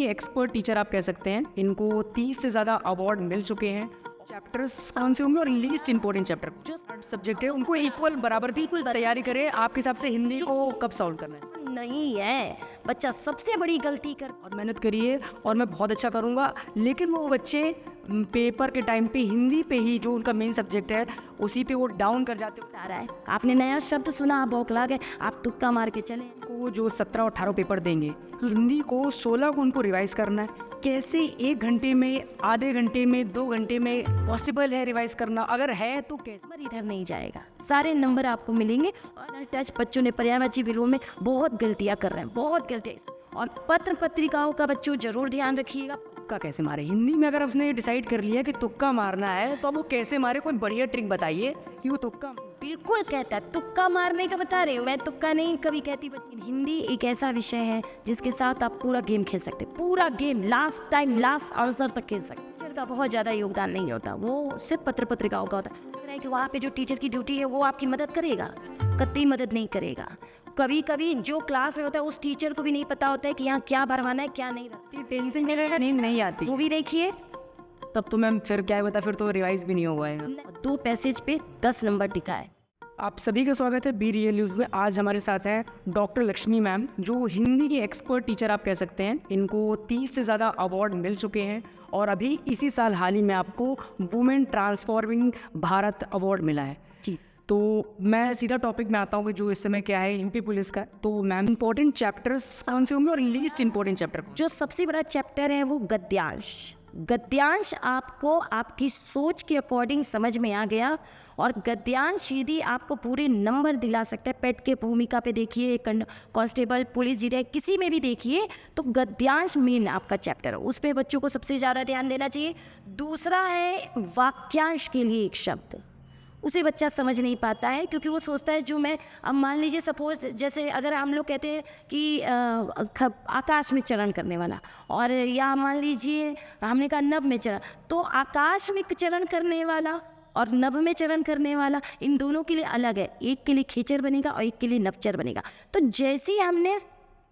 की expert teacher आप कह सकते हैं। इनको 30 से ज़्यादा अवार्ड मिल चुके हैं। चैप्टर्स कौन से होंगे और लीस्ट इंपॉर्टेंट चैप्टर जो सब्जेक्ट है उनको इक्वल बराबर बिल्कुल तैयारी करें। आपके हिसाब से हिंदी को कब सॉल्व करना है? नहीं है, बच्चा सबसे बड़ी गलती कर बहुत मेहनत करिए और मैं बहुत अच्छा करूँगा, लेकिन वो बच्चे पेपर के टाइम पे हिंदी पे ही जो उनका मेन सब्जेक्ट है उसी पे वो डाउन कर जाते आ रहा है। आपने नया शब्द सुना, आप बौखला गए, आप तुक्का मार के चले। को जो 17 18 पेपर देंगे, हिंदी को 16 को उनको रिवाइज करना है। कैसे 1 घंटे में, आधे घंटे में, 2 घंटे में पॉसिबल है रिवाइज करना? अगर है तो कैसे? नंबर इधर नहीं जाएगा, सारे नंबर आपको मिलेंगे। और टच बच्चों ने पर्यायवाची विलोम में बहुत गलतियां कर रहे हैं, बहुत गलतियां। और पत्र पत्रिकाओं का बच्चों जरूर ध्यान रखिएगा। तुक्का कैसे मारे? हिंदी में अगर उसने डिसाइड कर लिया कि तुक्का मारना है तो अब वो कैसे मारे? कोई बढ़िया ट्रिक बताइए कि वो तुक्का। बिल्कुल कहता है, तुक्का मारने का बता रही हूँ मैं, तुक्का नहीं कभी कहती बच्ची। हिंदी एक ऐसा विषय है जिसके साथ आप पूरा गेम खेल सकते हैं, पूरा game last time last answer तक खेल सकते हैं। टीचर का बहुत ज़्यादा योगदान नहीं होता, वो सिर्फ पत्र पत्रिकाओं का होता है। लग रहा है कि वहाँ पे जो टीचर की ड्यूटी है वो आपकी मदद करेगा, कतई मदद नहीं करेगा। कभी कभी जो क्लास में होता है उस टीचर को भी नहीं पता होता है कि यहाँ क्या भरवाना है क्या नहीं। टेंशन नहीं आती। मूवी देखिए तब तो मैम फिर क्या बता, फिर तो रिवाइज भी नहीं हो पाएगा। 2 पैसेज पे 10 नंबर टिका है। आप सभी का स्वागत है बी रियल न्यूज़ में। आज हमारे साथ हैं डॉक्टर लक्ष्मी मैम, जो हिंदी की एक्सपर्ट टीचर आप कह सकते हैं। इनको 30 से ज़्यादा अवार्ड मिल चुके हैं और अभी इसी साल हाल ही में आपको वुमेन ट्रांसफॉर्मिंग भारत अवार्ड मिला है। जी, तो मैं सीधा टॉपिक में आता हूँ कि जो इस समय क्या है यूपी पुलिस का। तो मैम इंपॉर्टेंट चैप्टर्स कौन से होंगे और लीस्ट इंपॉर्टेंट चैप्टर? जो सबसे बड़ा चैप्टर है वो गद्यांश। गद्यांश आपको आपकी सोच के अकॉर्डिंग समझ में आ गया, और गद्यांश यदि आपको पूरे नंबर दिला सकता है। पेट के भूमिका पे देखिए, कांस्टेबल, पुलिस, जीडी, किसी में भी देखिए, तो गद्यांश मेन आपका चैप्टर है, उस पर बच्चों को सबसे ज़्यादा ध्यान देना चाहिए। दूसरा है वाक्यांश के लिए एक शब्द, उसे बच्चा समझ नहीं पाता है क्योंकि वो सोचता है जो मैं, अब मान लीजिए सपोज जैसे अगर हम लोग कहते हैं कि आकाश में चरण करने वाला, और या मान लीजिए हमने कहा नभ में चरण, तो आकाश में चरण करने वाला और नभ में चरण करने वाला इन दोनों के लिए अलग है। एक के लिए खेचर बनेगा और एक के लिए नभचर बनेगा। तो जैसे ही हमने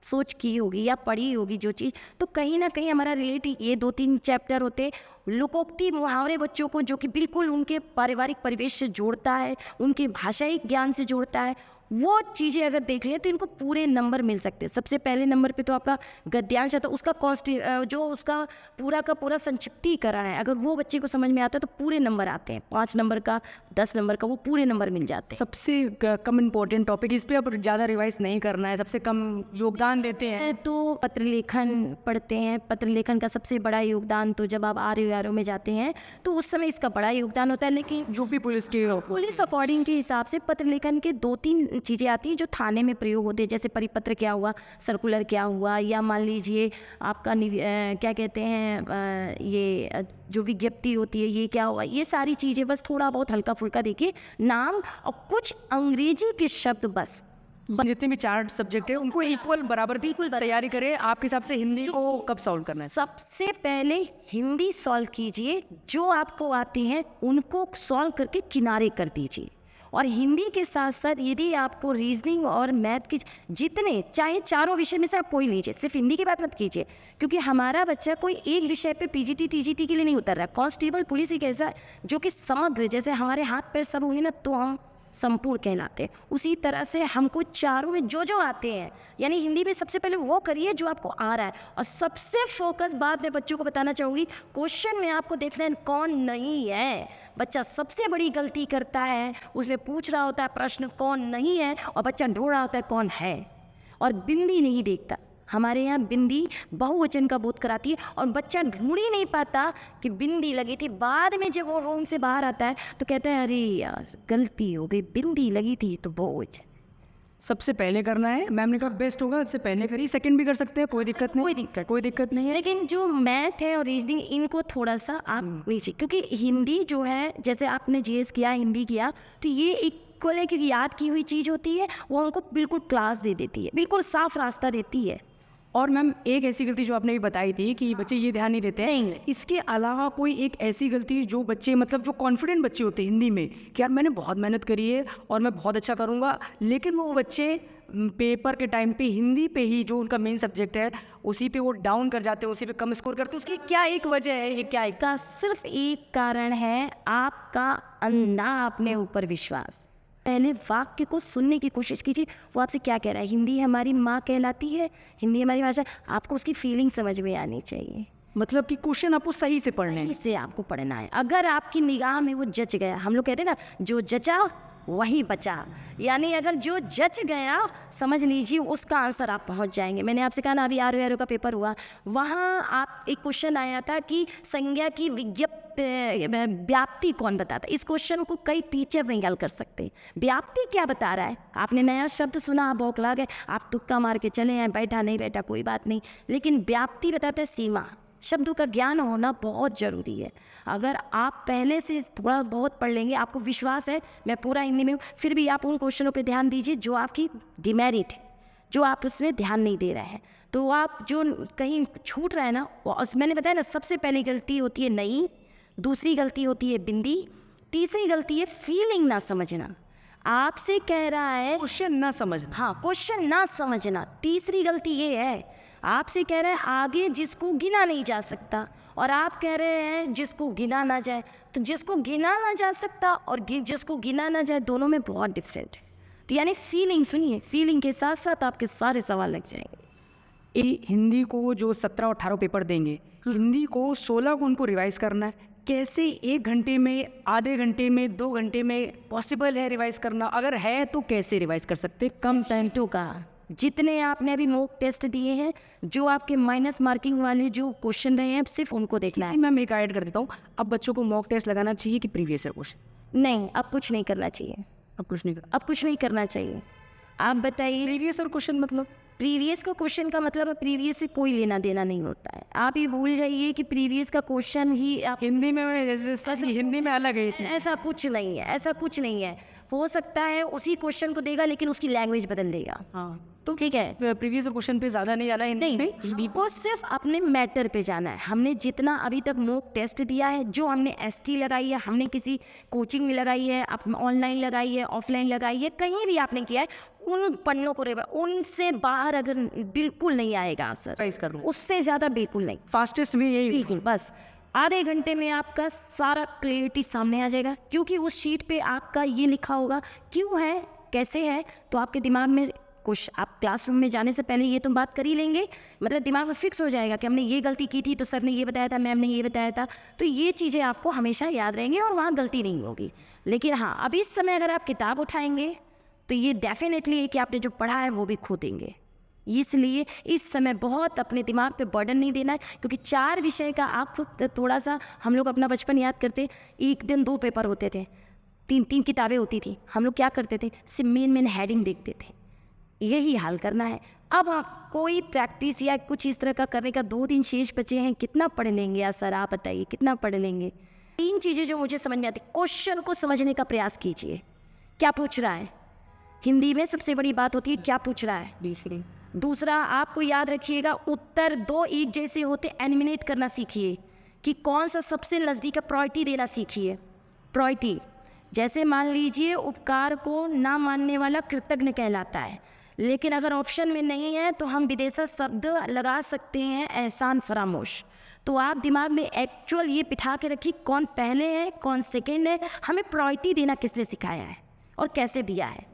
सोच की होगी या पढ़ी होगी जो चीज़, तो कहीं ना कहीं हमारा रिलेटिव ये 2-3 चैप्टर होते हैं। लोकोक्ति मुहावरे बच्चों को जो कि बिल्कुल उनके पारिवारिक परिवेश से जोड़ता है, उनके भाषाई ज्ञान से जोड़ता है, वो चीज़ें अगर देख लें तो इनको पूरे नंबर मिल सकते हैं। सबसे पहले नंबर पे तो आपका गद्यांश आता है, उसका जो उसका पूरा का पूरा संक्षिप्तीकरण है, अगर वो बच्चे को समझ में आता है तो पूरे नंबर आते हैं। 5 नंबर का, 10 नंबर का, वो पूरे नंबर मिल जाते हैं। सबसे कम इम्पोर्टेंट टॉपिक, इस पे अब ज़्यादा रिवाइज नहीं करना है, सबसे कम योगदान देते हैं तो पत्र लेखन पढ़ते हैं। पत्र लेखन का सबसे बड़ा योगदान तो जब आप आर में जाते हैं तो उस समय इसका बड़ा योगदान होता है। लेकिन यूपी पुलिस अकॉर्डिंग के हिसाब से पत्र लेखन के 2-3 चीज़ें आती हैं जो थाने में प्रयोग होते हैं, जैसे परिपत्र क्या हुआ, सर्कुलर क्या हुआ, या मान लीजिए आपका क्या कहते हैं ये जो विज्ञप्ति होती है ये क्या हुआ, ये सारी चीज़ें बस थोड़ा बहुत हल्का फुल्का देखिए, नाम और कुछ अंग्रेजी के शब्द बस। जितने भी 4 सब्जेक्ट है उनको इक्वल बराबर बिल्कुल तैयारी करें। आपके हिसाब से हिंदी को कब सॉल्व करना है? सबसे पहले हिंदी सॉल्व कीजिए, जो आपको आती हैं उनको सॉल्व करके किनारे कर दीजिए। और हिंदी के साथ साथ यदि आपको रीजनिंग और मैथ के जितने चाहे चारों विषय में से आप कोई लीजिए, सिर्फ हिंदी की बात मत कीजिए, क्योंकि हमारा बच्चा कोई एक विषय पे पीजीटी टीजीटी के लिए नहीं उतर रहा है। कांस्टेबल पुलिस एक ऐसा जो कि समग्र, जैसे हमारे हाथ पैर सब होंगे ना तो हम संपूर्ण कहलाते हैं, उसी तरह से हमको चारों में जो आते हैं, यानी हिंदी में सबसे पहले वो करिए जो आपको आ रहा है। और सबसे फोकस बात मैं बच्चों को बताना चाहूँगी, क्वेश्चन में आपको देखना है कौन नहीं है। बच्चा सबसे बड़ी गलती करता है, उसमें पूछ रहा होता है प्रश्न कौन नहीं है, और बच्चा ढूंढ रहा होता है कौन है, और बिंदी नहीं देखता। हमारे यहाँ बिंदी बहुवचन का बोध कराती है और बच्चा ढूंढ ही नहीं पाता कि बिंदी लगी थी। बाद में जब वो रूम से बाहर आता है तो कहता है अरे यार गलती हो गई, बिंदी लगी थी तो बहुवचन। सबसे पहले करना है, मैम ने कहा बेस्ट होगा सबसे पहले करिए, सेकंड भी कर सकते हैं, कोई दिक्कत नहीं है। लेकिन जो मैथ है और रीजनिंग इनको थोड़ा सा आप लीजिए, क्योंकि हिंदी जो है, जैसे आपने जीएस किया, हिंदी किया, तो ये इक्वल है, क्योंकि याद की हुई चीज़ होती है, वो हमको बिल्कुल क्लास दे देती है, बिल्कुल साफ रास्ता देती है। और मैम एक ऐसी गलती जो आपने भी बताई थी कि बच्चे ये ध्यान नहीं देते हैं, इसके अलावा कोई एक ऐसी गलती जो बच्चे, मतलब जो कॉन्फिडेंट बच्चे होते हैं हिंदी में कि यार मैंने बहुत मेहनत करी है और मैं बहुत अच्छा करूँगा, लेकिन वो बच्चे पेपर के टाइम पे हिंदी पे ही जो उनका मेन सब्जेक्ट है उसी पे वो डाउन कर जाते हैं, उसी पे कम स्कोर करते हैं? उसकी क्या एक वजह है, ये क्या इसका सिर्फ एक कारण है, आपका अंधा अपने ऊपर विश्वास। पहले वाक्य को सुनने की कोशिश कीजिए, वो आपसे क्या कह रहा है। हिंदी हमारी माँ कहलाती है, हिंदी हमारी भाषा, आपको उसकी फीलिंग समझ में आनी चाहिए। मतलब कि क्वेश्चन आपको सही से पढ़ने हैं? इसे आपको पढ़ना है। अगर आपकी निगाह में वो जच गया, हम लोग कहते हैं ना, जो जचा वही बचा, यानी अगर जो जच गया समझ लीजिए उसका आंसर आप पहुंच जाएंगे। मैंने आपसे कहा ना, अभी आर का पेपर हुआ, वहाँ आप एक क्वेश्चन आया था कि संज्ञा की व्याप्ति कौन बताता। इस क्वेश्चन को कई टीचर नहीं हल कर सकते। व्याप्ति क्या बता रहा है, आपने नया शब्द सुना, आप बौखला गए, आप तुक्का मार के चले आए, बैठा नहीं बैठा कोई बात नहीं, लेकिन व्याप्ति बताता है सीमा। शब्दों का ज्ञान होना बहुत ज़रूरी है। अगर आप पहले से थोड़ा बहुत पढ़ लेंगे, आपको विश्वास है मैं पूरा हिंदी में हूँ, फिर भी आप उन क्वेश्चनों पे ध्यान दीजिए जो आपकी डिमेरिट है, जो आप उसमें ध्यान नहीं दे रहे हैं, तो आप जो कहीं छूट रहा है ना, मैंने बताया ना, सबसे पहली गलती होती है नहीं, दूसरी गलती होती है बिंदी, तीसरी गलती है फीलिंग ना समझना। आपसे कह रहा है क्वेश्चन ना समझना, हाँ, क्वेश्चन ना समझना। तीसरी गलती ये है, आपसे कह रहे हैं आगे जिसको गिना नहीं जा सकता, और आप कह रहे हैं जिसको गिना ना जाए। तो जिसको गिना ना जा सकता और जिसको गिना ना जाए, दोनों में बहुत डिफरेंट है। तो यानी फीलिंग सुनिए, फीलिंग के साथ साथ आपके सारे सवाल लग जाएंगे। हिंदी को जो 17 और 18 पेपर देंगे, हिंदी को 16 को उनको रिवाइज करना है। कैसे 1 घंटे में, आधे घंटे में, 2 घंटे में पॉसिबल है रिवाइज करना? अगर है तो कैसे रिवाइज कर सकते? कम टाइम का, जितने आपने अभी मॉक टेस्ट दिए हैं, जो आपके माइनस मार्किंग वाले जो क्वेश्चन रहे हैं, सिर्फ उनको देखना है। मैं एक ऐड कर देता हूँ, अब बच्चों को मॉक टेस्ट लगाना चाहिए कि प्रीवियस ईयर क्वेश्चन? नहीं, अब कुछ नहीं करना चाहिए। अब कुछ नहीं अब कुछ नहीं करना चाहिए। आप बताइए, प्रीवियस ईयर क्वेश्चन मतलब? प्रीवियस का क्वेश्चन का मतलब प्रीवियस से कोई लेना देना नहीं होता है। आप ये भूल जाइए कि प्रीवियस का क्वेश्चन ही आप हिंदी में, जैसे हिंदी में अलग है ये चीज़। ऐसा कुछ नहीं है, ऐसा कुछ नहीं है। हो सकता है उसी क्वेश्चन को देगा लेकिन उसकी लैंग्वेज बदल देगा, हाँ, तो ठीक है। प्रीवियस क्वेश्चन पे ज़्यादा नहीं जाना है नहीं, हमको सिर्फ अपने मैटर पे जाना है। हमने जितना अभी तक मॉक टेस्ट दिया है, जो हमने एसटी लगाई है, हमने किसी कोचिंग में लगाई है, ऑनलाइन लगाई है, ऑफलाइन लगाई है, कहीं भी आपने किया है, उन पन्नों को उनसे बाहर अगर बिल्कुल नहीं आएगा आंसर, उससे ज़्यादा बिल्कुल नहीं। फास्टेस्ट वे यही, बिल्कुल, बस आधे घंटे में आपका सारा क्लियरिटी सामने आ जाएगा, क्योंकि उस शीट पे आपका ये लिखा होगा क्यों है, कैसे है। तो आपके दिमाग में कुछ, आप क्लासरूम में जाने से पहले ये तो बात कर ही लेंगे, मतलब दिमाग में फिक्स हो जाएगा कि हमने ये गलती की थी तो सर ने ये बताया था, मैम ने ये बताया था, तो ये चीज़ें आपको हमेशा याद रहेंगी और वहाँ गलती नहीं होगी। लेकिन हाँ, अब इस समय अगर आप किताब उठाएंगे तो ये डेफिनेटली है कि आपने जो पढ़ा है वो भी खो देंगे। इसलिए इस समय बहुत अपने दिमाग पे बर्डन नहीं देना है, क्योंकि 4 विषय का आप थोड़ा सा, हम लोग अपना बचपन याद करते, एक दिन 2 पेपर होते थे, 3 किताबें होती थी, हम लोग क्या करते थे, सिर्फ मेन हेडिंग देखते थे। यही हाल करना है। अब कोई प्रैक्टिस या कुछ इस तरह का करने का 2 दिन शेष बचे हैं, कितना पढ़ लेंगे यार सर, आप बताइए कितना पढ़ लेंगे? 3 चीज़ें जो मुझे समझ में आती, क्वेश्चन को समझने का प्रयास कीजिए, क्या पूछ रहा है। हिंदी में सबसे बड़ी बात होती है क्या पूछ रहा है। दूसरा, आपको याद रखिएगा, उत्तर 2 एक जैसे होते, एलिमिनेट करना सीखिए कि कौन सा सबसे नज़दीक का, प्रायोरिटी देना सीखिए। प्रायोरिटी, जैसे मान लीजिए उपकार को ना मानने वाला कृतज्ञ कहलाता है, लेकिन अगर ऑप्शन में नहीं है तो हम विदेशा शब्द लगा सकते हैं, एहसान फरामोश। तो आप दिमाग में एक्चुअल ये बिठा के रखिए, कौन पहले है कौन सेकंड है, हमें प्रायोरिटी देना किसने सिखाया है और कैसे दिया है।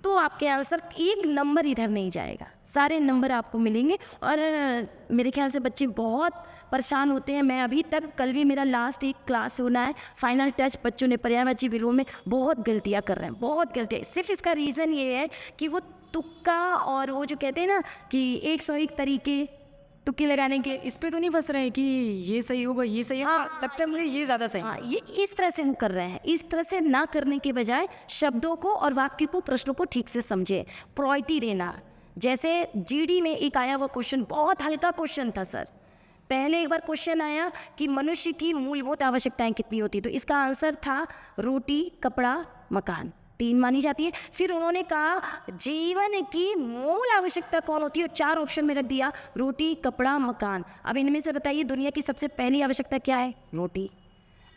तो आपके आंसर 1 नंबर इधर नहीं जाएगा, सारे नंबर आपको मिलेंगे। और मेरे ख्याल से बच्चे बहुत परेशान होते हैं। मैं अभी तक, कल भी मेरा लास्ट एक क्लास होना है, फाइनल टच, बच्चों ने पर्यायवाची विलोम में बहुत गलतियां कर रहे हैं, बहुत गलतियां। सिर्फ इसका रीज़न ये है कि वो तुक्का, और वो जो कहते हैं ना कि 101 तरीके तुक्के लगाने के, इस पे तो नहीं फंस रहे हैं कि ये सही होगा, ये सही है। हाँ, लगता है मुझे ये ज़्यादा सही। हाँ, ये इस तरह से वो कर रहे हैं। इस तरह से ना करने के बजाय शब्दों को और वाक्य को, प्रश्नों को ठीक से समझे, प्रायोरिटी देना। जैसे जीडी में एक आया हुआ क्वेश्चन, बहुत हल्का क्वेश्चन था सर। पहले एक बार क्वेश्चन आया कि मनुष्य की मूलभूत आवश्यकताएं कितनी होती, तो इसका आंसर था रोटी, कपड़ा, मकान, 3 मानी जाती है। फिर उन्होंने कहा जीवन की मूल आवश्यकता कौन होती है, और 4 ऑप्शन में रख दिया, रोटी, कपड़ा, मकान। अब इनमें से बताइए दुनिया की सबसे पहली आवश्यकता क्या है, रोटी।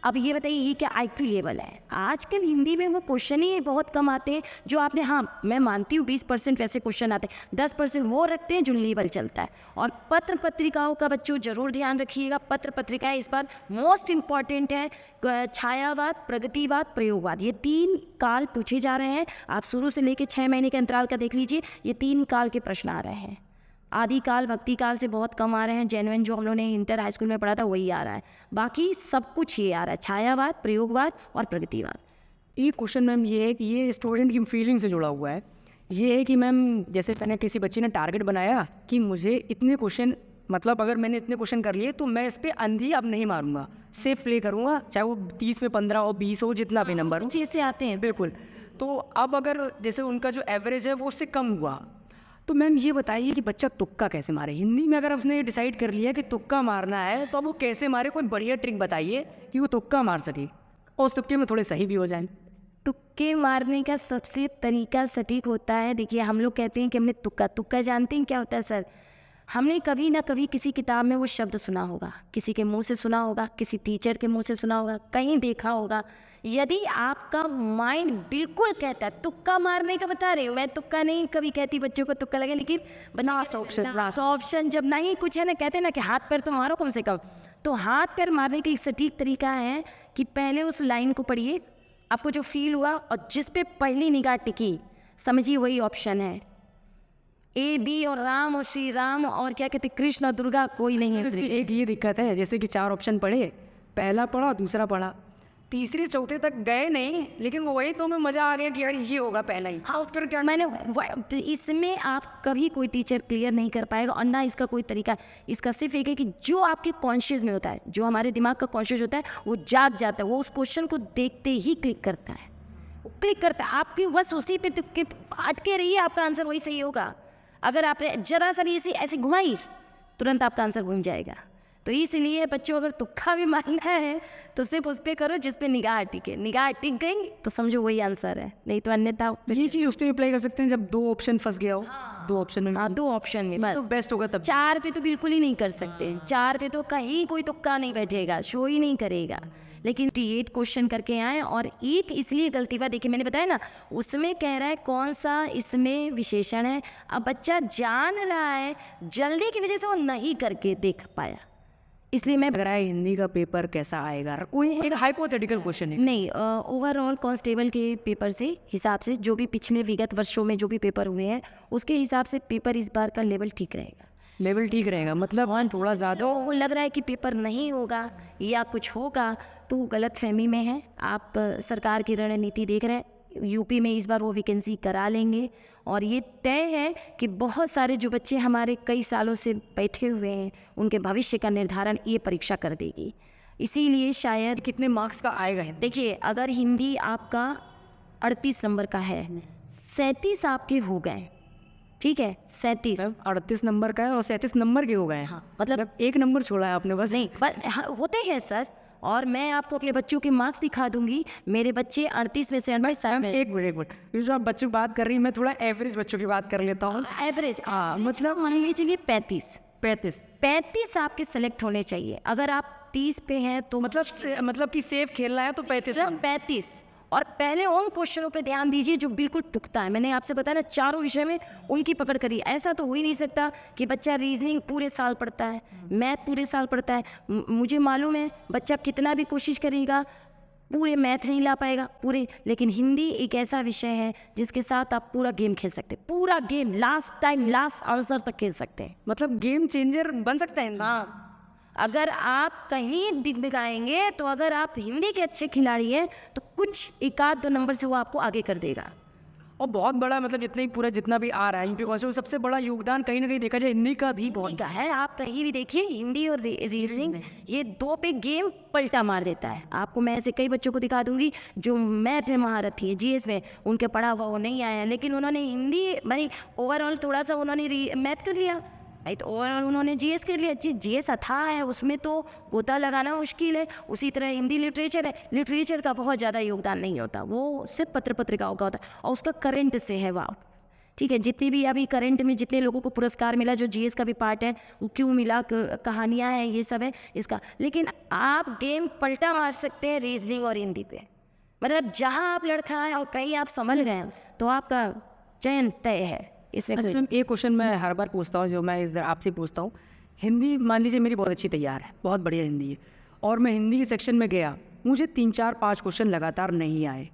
अब ये बताइए ये क्या IQ लेवल है? आजकल हिंदी में वो क्वेश्चन ही बहुत कम आते हैं जो आपने, हाँ मैं मानती हूँ 20% वैसे क्वेश्चन आते हैं, 10% वो रखते हैं जो लेवल चलता है। और पत्र पत्रिकाओं का बच्चों जरूर ध्यान रखिएगा। पत्र पत्रिकाएं इस बार मोस्ट इम्पॉर्टेंट है। छायावाद, प्रगतिवाद, प्रयोगवाद, ये 3 काल पूछे जा रहे हैं। आप शुरू से लेकर 6 महीने के अंतराल का देख लीजिए, ये 3 काल के प्रश्न आ रहे हैं। आदि काल, भक्ति काल से बहुत कम आ रहे हैं। जेन्युइन जो हम लोगों ने इंटर हाई स्कूल में पढ़ा था वही आ रहा है, बाकी सब कुछ ये आ रहा है, छायावाद, प्रयोगवाद और प्रगतिवाद। एक क्वेश्चन मैम ये है कि ये स्टूडेंट की फीलिंग से जुड़ा हुआ है। ये है कि मैम जैसे मैंने किसी बच्चे ने टारगेट बनाया कि मुझे इतने क्वेश्चन, मतलब अगर मैंने इतने क्वेश्चन कर लिए तो मैं इस पर अंधी अब नहीं मारूंगा, सेफ प्ले करूँगा, चाहे वो 30 में 15 हो, 20 हो, जितना भी नंबर हो। जैसे आते हैं बिल्कुल। तो अब अगर जैसे उनका जो एवरेज है वो उससे कम हुआ, तो मैम ये बताइए कि बच्चा तुक्का कैसे मारे। हिंदी में अगर उसने डिसाइड कर लिया कि तुक्का मारना है तो अब वो कैसे मारे, कोई बढ़िया ट्रिक बताइए कि वो तुक्का मार सके और उस तुक्के में थोड़े सही भी हो जाए। तुक्के मारने का सबसे तरीका सटीक होता है। देखिए हम लोग कहते हैं कि हमने तुक्का जानते हैं क्या होता है सर? हमने कभी ना कभी किसी किताब में वो शब्द सुना होगा, किसी के मुंह से सुना होगा, किसी टीचर के मुंह से सुना होगा, कहीं देखा होगा। यदि आपका माइंड बिल्कुल कहता है, तुक्का मारने का बता रही हूँ मैं, तुक्का नहीं कभी कहती बच्चों को तुक्का लगे, लेकिन लास्ट ऑप्शन जब नहीं कुछ है ना, कहते हैं ना कि हाथ पैर तो मारो कम से कम, तो हाथ पैर मारने का एक सटीक तरीका है कि पहले उस लाइन को पढ़िए, आपको जो फील हुआ और जिस पे पहली निगाह टिकी समझिए वही ऑप्शन है। A, B और राम और श्री राम और क्या कहते कृष्ण और दुर्गा कोई नहीं है। एक ये दिक्कत है जैसे कि 4 ऑप्शन पढ़े, पहला पढ़ा, दूसरा पढ़ा, तीसरे चौथे तक गए नहीं, लेकिन वो वही तो में मज़ा आ गया कि यार ये होगा पहला ही। हाँ फिर क्या मैंने इसमें आप कभी कोई टीचर क्लियर नहीं कर पाएगा और ना इसका कोई तरीका। इसका सिर्फ एक है कि जो आपके कॉन्शियस में होता है, जो हमारे दिमाग का कॉन्शियस होता है, वो जाग जाता है, वो उस क्वेश्चन को देखते ही क्लिक करता है, वो क्लिक करता है। आपकी बस उसी पे अटके रहिए, आपका आंसर वही सही होगा। अगर आपने जरा सा भी ऐसी घुमाई तुरंत आपका आंसर घूम जाएगा। तो इसलिए बच्चों अगर तुक्का भी मारना है तो सिर्फ उस पर करो जिस पे निगाह टिके। निगाह टिक गई तो समझो वही आंसर है, नहीं तो अन्यथा ये चीज़ उस पर अप्लाई कर सकते हैं जब 2 ऑप्शन फंस गया हो। 2 ऑप्शन में, हाँ 2 ऑप्शन में बस तो बेस्ट होगा तब। 4 पे तो बिल्कुल ही नहीं कर सकते। 4 पे तो कहीं कोई तुक्का नहीं बैठेगा, शो ही नहीं करेगा। लेकिन 8 क्वेश्चन करके आए और एक इसलिए गलती हुआ, देखिए मैंने बताया ना, उसमें कह रहा है कौन सा इसमें विशेषण है। अब बच्चा जान रहा है, जल्दी की वजह से वो नहीं करके देख पाया, इसलिए मैं लग रहा है हिंदी का पेपर कैसा आएगा, कोई एक हाइपोथेटिकल क्वेश्चन है। नहीं, ओवरऑल कांस्टेबल के पेपर से हिसाब से जो भी पिछले विगत वर्षों में जो भी पेपर हुए हैं उसके हिसाब से पेपर इस बार का लेवल ठीक रहेगा। लेवल ठीक रहेगा मतलब थोड़ा ज़्यादा वो लग रहा है कि पेपर नहीं होगा या कुछ होगा तो गलत फहमी में है। आप सरकार की रणनीति देख रहे हैं, यूपी में इस बार वो वैकेंसी करा लेंगे और ये तय है कि बहुत सारे जो बच्चे हमारे कई सालों से बैठे हुए हैं उनके भविष्य का निर्धारण ये परीक्षा कर देगी। इसीलिए शायद कितने मार्क्स का आएगा हिंदी? देखिए अगर हिंदी आपका 38 नंबर का है, 37 आपके हो गए, ठीक है 37 38 नंबर का है और 37 नंबर के हो गए हैं। हाँ, मतलब 1 नंबर छोड़ा है आपने बस। नहीं पर हाँ, होते हैं सर, और मैं आपको अपने बच्चों के मार्क्स दिखा दूंगी। मेरे बच्चे 38 में से 38 एक मिनट जो आप बच्चों की बात कर रही हैं, मैं थोड़ा एवरेज बच्चों की बात कर लेता हूँ। एवरेज हाँ मतलब मान लीजिए चलिए 35 आपके सेलेक्ट होने चाहिए। अगर आप 30 पे हैं तो मतलब कि सेफ खेलना है तो 35 और पहले उन क्वेश्चनों पे ध्यान दीजिए जो बिल्कुल टुकता है। मैंने आपसे बताया ना, चारों विषय में उनकी पकड़ करी। ऐसा तो हो ही नहीं सकता कि बच्चा रीजनिंग पूरे साल पढ़ता है, मैथ पूरे साल पढ़ता है। मुझे मालूम है बच्चा कितना भी कोशिश करेगा पूरे मैथ नहीं ला पाएगा पूरे, लेकिन हिंदी एक ऐसा विषय है जिसके साथ आप पूरा गेम खेल सकते हैं, पूरा game last time last answer तक खेल सकते हैं। मतलब गेम चेंजर बन सकता है। हाँ, अगर आप कहीं डिगमिगाएंगे तो अगर आप हिंदी के अच्छे खिलाड़ी हैं तो कुछ 1-2 नंबर से वो आपको आगे कर देगा। और बहुत बड़ा मतलब जितना भी आ रहा है यूपी कॉन्स्टेबल, सबसे बड़ा योगदान कहीं ना कहीं देखा जाए हिंदी का भी बहुत है। आप कहीं भी देखिए हिंदी और रीजनिंग ये 2 पे गेम पलटा मार देता है। आपको मैं ऐसे कई बच्चों को दिखा दूंगी जो मैथ में महारत थी, जीएस में उनके पढ़ा हुआ वो नहीं आया, लेकिन उन्होंने हिंदी भाई ओवरऑल थोड़ा सा उन्होंने मैथ कर लिया भाई, तो ओवरऑल उन्होंने जीएस कर लिया। जीएस अथाह है, उसमें तो गोता लगाना मुश्किल है। उसी तरह हिंदी लिटरेचर है, लिटरेचर का बहुत ज़्यादा योगदान नहीं होता, वो सिर्फ पत्र पत्रिकाओं का होता है और उसका करंट से है। वाह, ठीक है, जितने भी अभी करंट में जितने लोगों को पुरस्कार मिला, जो जीएस का भी पार्ट है, वो क्यों मिला, कहानियाँ हैं, ये सब है इसका। लेकिन आप गेम पलटा मार सकते हैं रीजनिंग और हिंदी पे। मतलब जहाँ आप लड़खड़ाएं और कहीं आप संभल गए तो आपका चयन तय है इसमें। अच्छा मैम, एक क्वेश्चन मैं हर बार पूछता हूँ, जो मैं इस आपसे पूछता हूँ। हिंदी मान लीजिए मेरी बहुत अच्छी तैयार है, बहुत बढ़िया हिंदी है, और मैं हिंदी के सेक्शन में गया, मुझे 3 4 5 क्वेश्चन लगातार नहीं आए,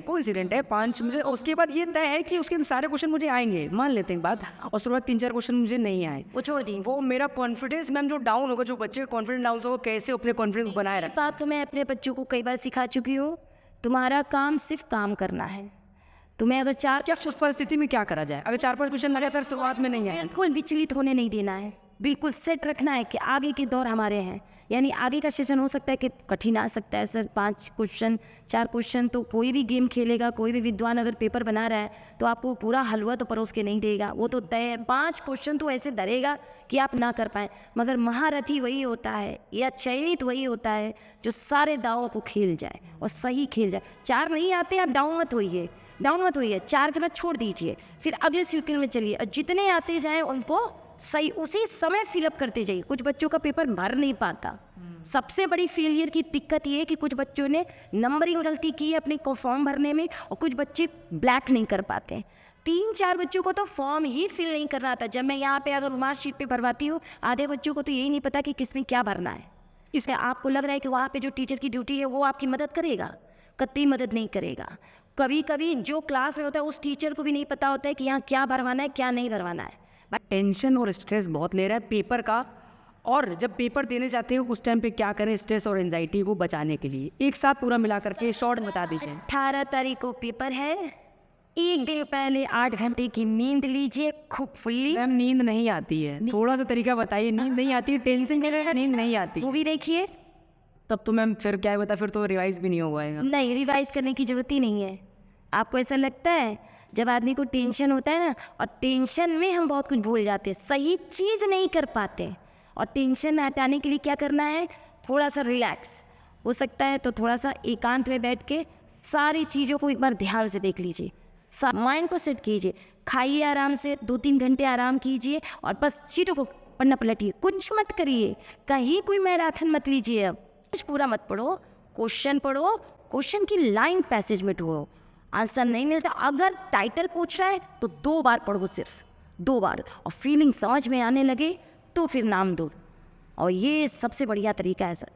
कोइंसिडेंट है 5 मुझे, उसके बाद ये तय है कि उसके सारे क्वेश्चन मुझे आएंगे, मान लेते हैं बात, और उसके बाद 3 4 क्वेश्चन मुझे नहीं आए, वो छोड़ दी। वो मेरा कॉन्फिडेंस मैम जो डाउन होगा, जो बच्चे का कॉन्फिडेंस डाउन होगा, कैसे अपने कॉन्फिडेंस बनाए रखें। बात तो मैं अपने बच्चों को कई बार सिखा चुकी हूँ, तुम्हारा काम सिर्फ काम करना है। तुम्हें अगर क्या उस परिस्थिति में क्या करा जाए? अगर 4 5 क्वेश्चन लगातार शुरुआत में नहीं आए, बिल्कुल विचलित होने नहीं देना है, बिल्कुल सेट रखना है कि आगे के दौर हमारे हैं। यानी आगे का सेशन हो सकता है कि कठिन आ सकता है सर, 5 क्वेश्चन 4 क्वेश्चन, तो कोई भी गेम खेलेगा, कोई भी विद्वान अगर पेपर बना रहा है तो आपको पूरा हलवा तो परोस के नहीं देगा, वो तो तय है। 5 क्वेश्चन तो ऐसे धरेगा कि आप ना कर पाएँ, मगर महारथी वही होता है या चयनित वही होता है जो सारे दावों को खेल जाए और सही खेल जाए। 4 नहीं आते, आप डाउन मत होइए, 4 के बाद छोड़ दीजिए, फिर अगले सीक्वेंस में चलिए, और जितने आते जाएं उनको सही उसी समय फिलअप करते जाइए। कुछ बच्चों का पेपर भर नहीं पाता। सबसे बड़ी फेलियर की दिक्कत ये है कि कुछ बच्चों ने नंबरिंग गलती की है अपने फॉर्म भरने में, और कुछ बच्चे ब्लैक नहीं कर पाते। 3 4 बच्चों को तो फॉर्म ही फिल नहीं करना आता। जब मैं यहाँ पे अगर मार्कशीट पे भरवाती हूँ, आधे बच्चों को तो यही नहीं पता कि किस में क्या भरना है। इससे आपको लग रहा है कि वहाँ पे जो टीचर की ड्यूटी है वो आपकी मदद करेगा, कतई मदद नहीं करेगा। कभी कभी जो क्लास में होता है उस टीचर को भी नहीं पता होता है कि यहाँ क्या भरवाना है, क्या नहीं भरवाना है। टेंशन और स्ट्रेस बहुत ले रहा है पेपर का, और जब पेपर देने जाते हो उस टाइम पे क्या करें स्ट्रेस और एंजाइटी को बचाने के लिए? एक साथ पूरा मिला करके शॉर्ट बता दीजिए। 18 तारीख को पेपर है, एक दिन पहले 8 घंटे की नींद लीजिए खूब फुल्ली। मैम नींद नहीं आती है, थोड़ा सा तरीका बताइए। नींद नहीं आती, टेंशन में रहेगा, नींद नहीं आती, मूवी देखिए। तब तो मैम फिर क्या बता, फिर तो रिवाइज भी नहीं हो पाएगा। नहीं, रिवाइज करने की जरूरत ही नहीं है। आपको ऐसा लगता है जब आदमी को टेंशन होता है ना, और टेंशन में हम बहुत कुछ भूल जाते हैं, सही चीज़ नहीं कर पाते, और टेंशन हटाने के लिए क्या करना है, थोड़ा सा रिलैक्स हो सकता है तो थोड़ा सा एकांत में बैठ के सारी चीज़ों को एक बार ध्यान से देख लीजिए, माइंड को सेट कीजिए, खाइए आराम से, 2-3 घंटे आराम कीजिए, और बस चीज़ों को पढ़ना पलटिए, कुछ मत करिए, कहीं कोई मैराथन मत लीजिए। अब कुछ पूरा मत पढ़ो, क्वेश्चन पढ़ो, क्वेश्चन की लाइन पैसेज में ढूंढो। आंसर नहीं मिलता, अगर टाइटल पूछ रहा है तो 2 बार पढ़ो, सिर्फ 2 बार, और फीलिंग समझ में आने लगे तो फिर नाम दो। और ये सबसे बढ़िया तरीका है सर।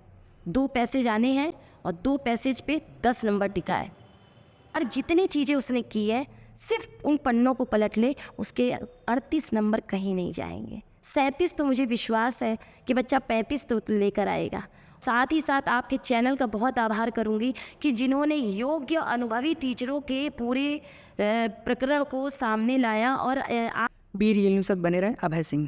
2 पैसेज आने हैं और 2 पैसेज पे 10 नंबर टिका है, और जितनी चीज़ें उसने की है सिर्फ उन पन्नों को पलट ले, उसके 38 नंबर कहीं नहीं जाएंगे। 37 तो मुझे विश्वास है कि बच्चा 35 तो लेकर आएगा। साथ ही साथ आपके चैनल का बहुत आभार करूंगी कि जिन्होंने योग्य अनुभवी टीचरों के पूरे प्रकरण को सामने लाया, और बी रियल न्यूज़ तक बने रहे। अभय सिंह।